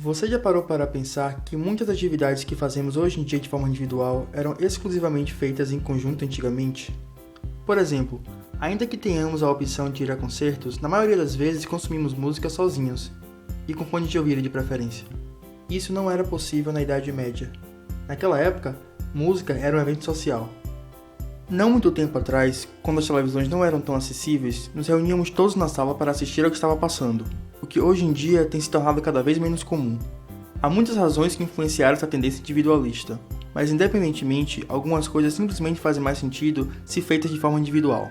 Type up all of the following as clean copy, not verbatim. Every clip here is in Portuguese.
Você já parou para pensar que muitas atividades que fazemos hoje em dia de forma individual eram exclusivamente feitas em conjunto antigamente? Por exemplo, ainda que tenhamos a opção de ir a concertos, na maioria das vezes consumimos música sozinhos, e com fone de ouvido de preferência. Isso não era possível na Idade Média. Naquela época, música era um evento social. Não muito tempo atrás, quando as televisões não eram tão acessíveis, nos reuníamos todos na sala para assistir ao que estava passando, o que hoje em dia tem se tornado cada vez menos comum. Há muitas razões que influenciaram essa tendência individualista, mas independentemente, algumas coisas simplesmente fazem mais sentido se feitas de forma individual.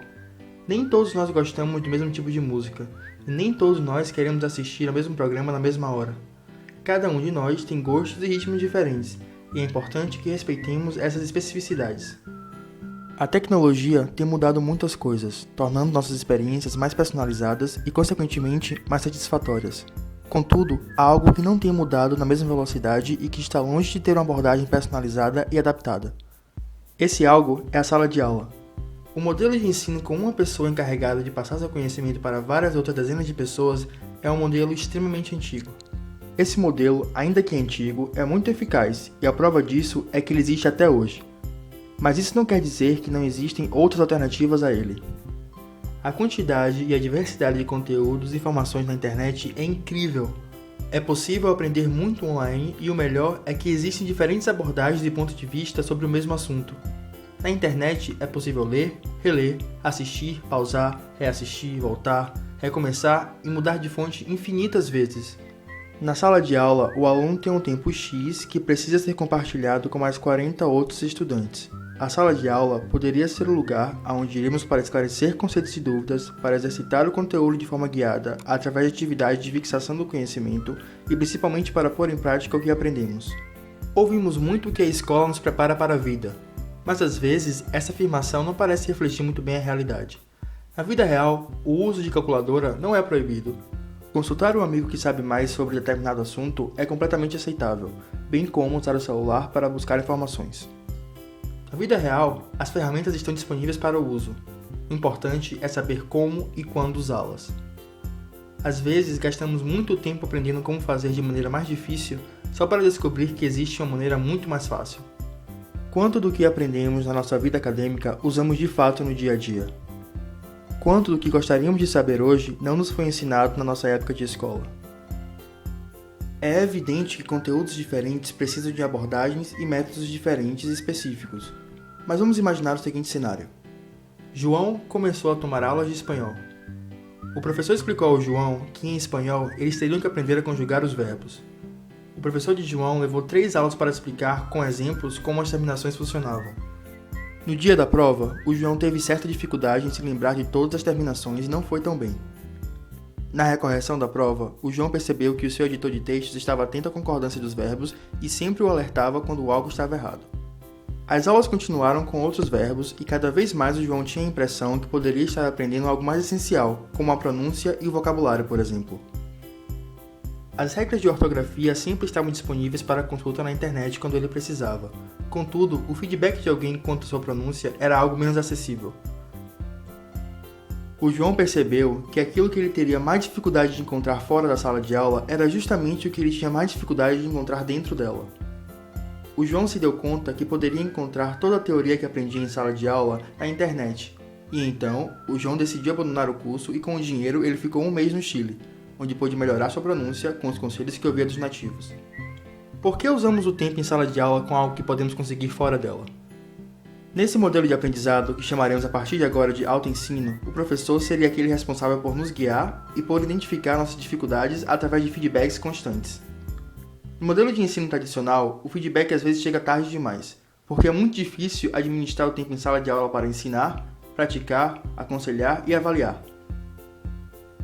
Nem todos nós gostamos do mesmo tipo de música, e nem todos nós queremos assistir ao mesmo programa na mesma hora. Cada um de nós tem gostos e ritmos diferentes, e é importante que respeitemos essas especificidades. A tecnologia tem mudado muitas coisas, tornando nossas experiências mais personalizadas e, consequentemente, mais satisfatórias. Contudo, há algo que não tem mudado na mesma velocidade e que está longe de ter uma abordagem personalizada e adaptada. Esse algo é a sala de aula. O modelo de ensino com uma pessoa encarregada de passar seu conhecimento para várias outras dezenas de pessoas é um modelo extremamente antigo. Esse modelo, ainda que antigo, é muito eficaz e a prova disso é que ele existe até hoje. Mas isso não quer dizer que não existem outras alternativas a ele. A quantidade e a diversidade de conteúdos e informações na internet é incrível. É possível aprender muito online e o melhor é que existem diferentes abordagens e pontos de vista sobre o mesmo assunto. Na internet é possível ler, reler, assistir, pausar, reassistir, voltar, recomeçar e mudar de fonte infinitas vezes. Na sala de aula, o aluno tem um tempo X que precisa ser compartilhado com mais 40 outros estudantes. A sala de aula poderia ser o lugar onde iremos para esclarecer conceitos e dúvidas, para exercitar o conteúdo de forma guiada, através de atividades de fixação do conhecimento e principalmente para pôr em prática o que aprendemos. Ouvimos muito que a escola nos prepara para a vida, mas às vezes essa afirmação não parece refletir muito bem a realidade. Na vida real, o uso de calculadora não é proibido. Consultar um amigo que sabe mais sobre determinado assunto é completamente aceitável, bem como usar o celular para buscar informações. Na vida real, as ferramentas estão disponíveis para o uso. O importante é saber como e quando usá-las. Às vezes, gastamos muito tempo aprendendo como fazer de maneira mais difícil só para descobrir que existe uma maneira muito mais fácil. Quanto do que aprendemos na nossa vida acadêmica usamos de fato no dia a dia? Quanto do que gostaríamos de saber hoje não nos foi ensinado na nossa época de escola? É evidente que conteúdos diferentes precisam de abordagens e métodos diferentes e específicos. Mas vamos imaginar o seguinte cenário. João começou a tomar aulas de espanhol. O professor explicou ao João que em espanhol eles teriam que aprender a conjugar os verbos. O professor de João levou 3 aulas para explicar com exemplos como as terminações funcionavam. No dia da prova, o João teve certa dificuldade em se lembrar de todas as terminações e não foi tão bem. Na recorreção da prova, o João percebeu que o seu editor de textos estava atento à concordância dos verbos e sempre o alertava quando algo estava errado. As aulas continuaram com outros verbos e cada vez mais o João tinha a impressão que poderia estar aprendendo algo mais essencial, como a pronúncia e o vocabulário, por exemplo. As regras de ortografia sempre estavam disponíveis para consulta na internet quando ele precisava. Contudo, o feedback de alguém quanto à sua pronúncia era algo menos acessível. O João percebeu que aquilo que ele teria mais dificuldade de encontrar fora da sala de aula era justamente o que ele tinha mais dificuldade de encontrar dentro dela. O João se deu conta que poderia encontrar toda a teoria que aprendia em sala de aula na internet. E então, o João decidiu abandonar o curso e com o dinheiro ele ficou 1 mês no Chile, onde pôde melhorar sua pronúncia com os conselhos que ouvia dos nativos. Por que usamos o tempo em sala de aula com algo que podemos conseguir fora dela? Nesse modelo de aprendizado, que chamaremos a partir de agora de autoensino, o professor seria aquele responsável por nos guiar e por identificar nossas dificuldades através de feedbacks constantes. No modelo de ensino tradicional, o feedback às vezes chega tarde demais, porque é muito difícil administrar o tempo em sala de aula para ensinar, praticar, aconselhar e avaliar.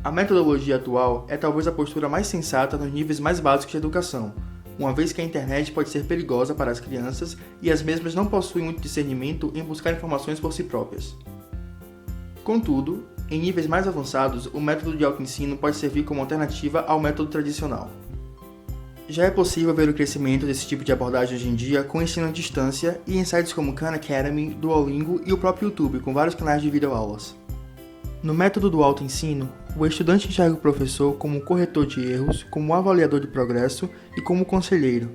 A metodologia atual é talvez a postura mais sensata nos níveis mais básicos de educação, uma vez que a internet pode ser perigosa para as crianças e as mesmas não possuem muito discernimento em buscar informações por si próprias. Contudo, em níveis mais avançados, o método de autoensino pode servir como alternativa ao método tradicional. Já é possível ver o crescimento desse tipo de abordagem hoje em dia com ensino à distância e em sites como Khan Academy, Duolingo e o próprio YouTube, com vários canais de videoaulas. No método do autoensino, o estudante enxerga o professor como corretor de erros, como avaliador de progresso e como conselheiro.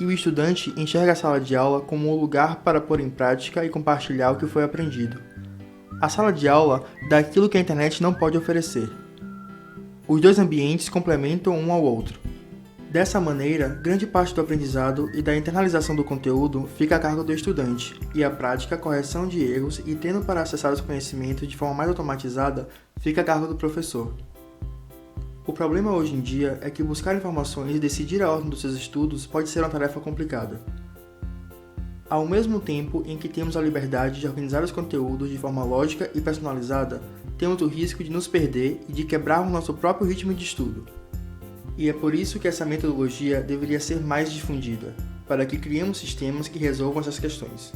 E o estudante enxerga a sala de aula como um lugar para pôr em prática e compartilhar o que foi aprendido. A sala de aula dá aquilo que a internet não pode oferecer. Os dois ambientes complementam um ao outro. Dessa maneira, grande parte do aprendizado e da internalização do conteúdo fica a cargo do estudante, e a prática, correção de erros e tendo para acessar os conhecimentos de forma mais automatizada fica a cargo do professor. O problema hoje em dia é que buscar informações e decidir a ordem dos seus estudos pode ser uma tarefa complicada. Ao mesmo tempo em que temos a liberdade de organizar os conteúdos de forma lógica e personalizada, temos o risco de nos perder e de quebrarmos nosso próprio ritmo de estudo. E é por isso que essa metodologia deveria ser mais difundida, para que criemos sistemas que resolvam essas questões.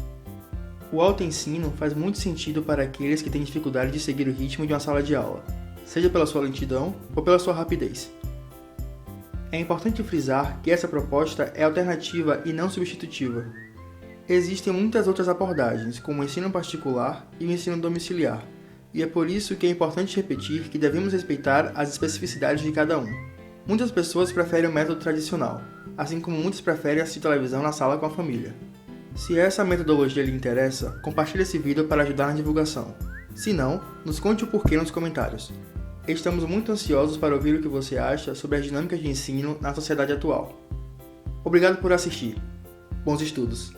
O autoensino faz muito sentido para aqueles que têm dificuldade de seguir o ritmo de uma sala de aula, seja pela sua lentidão ou pela sua rapidez. É importante frisar que essa proposta é alternativa e não substitutiva. Existem muitas outras abordagens, como o ensino particular e o ensino domiciliar, e é por isso que é importante repetir que devemos respeitar as especificidades de cada um. Muitas pessoas preferem o método tradicional, assim como muitos preferem assistir televisão na sala com a família. Se essa metodologia lhe interessa, compartilhe esse vídeo para ajudar na divulgação. Se não, nos conte o porquê nos comentários. Estamos muito ansiosos para ouvir o que você acha sobre as dinâmicas de ensino na sociedade atual. Obrigado por assistir. Bons estudos!